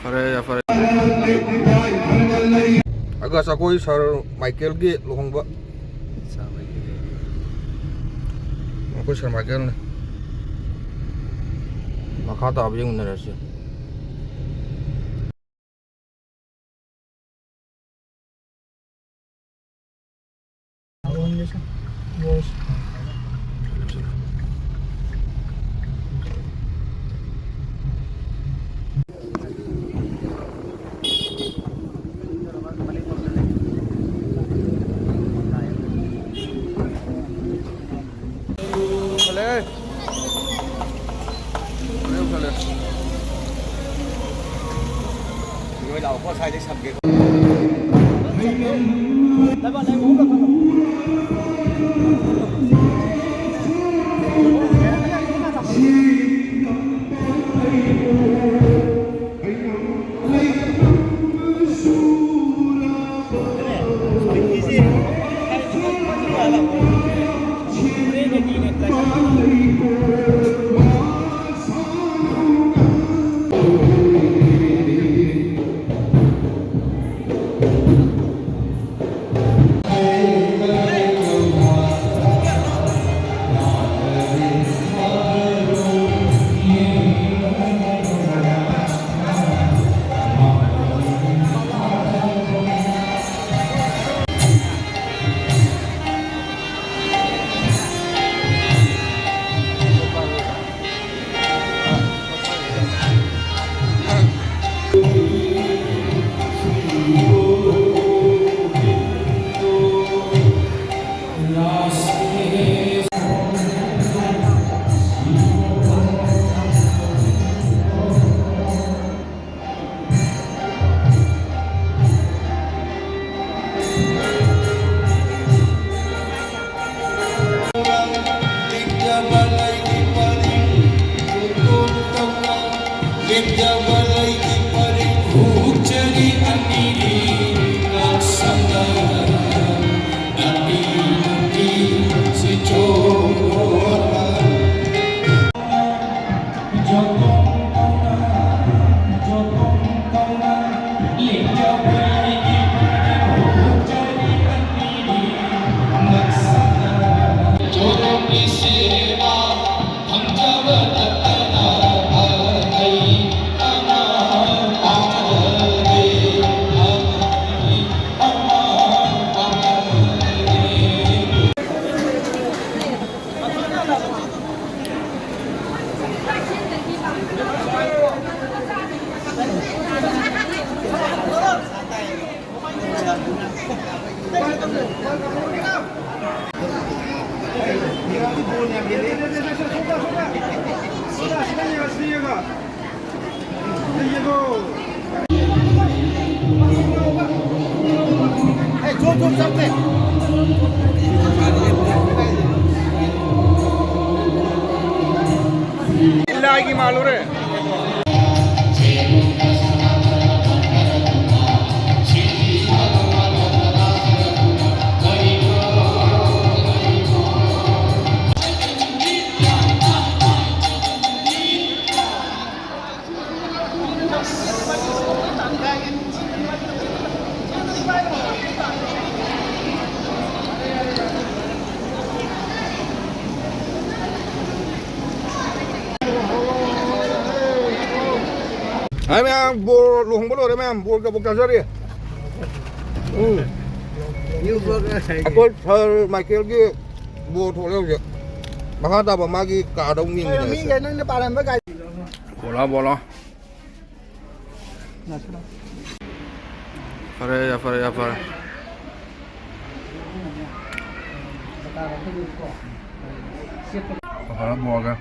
ꯐꯔꯦ ꯑꯒꯁ ꯑꯩꯈꯣꯏ ꯁꯥꯔ ꯃꯥꯏꯀꯦꯜꯒꯤ ꯂꯨꯍꯣꯡꯕ ꯑꯩꯈꯣꯏ ꯁꯥꯔ ꯃꯥꯏꯀꯦꯜꯅꯤ ꯃꯈꯥ ꯇꯥꯕ ꯌꯦꯡꯃꯤꯟꯅꯔꯁꯤ Người đâu có sai để sầm kìa. Lagi malu re. Hai mẹ bố luồng bố rồi mẹ bố cái bố trà đi. Aku Michael ki bố thổ leo chứ. Mà hắn ta bảo mà ki cả đông nghìn người. Mỹ nó bà làm với cái. Bố lo. Fare. Apa bố cái.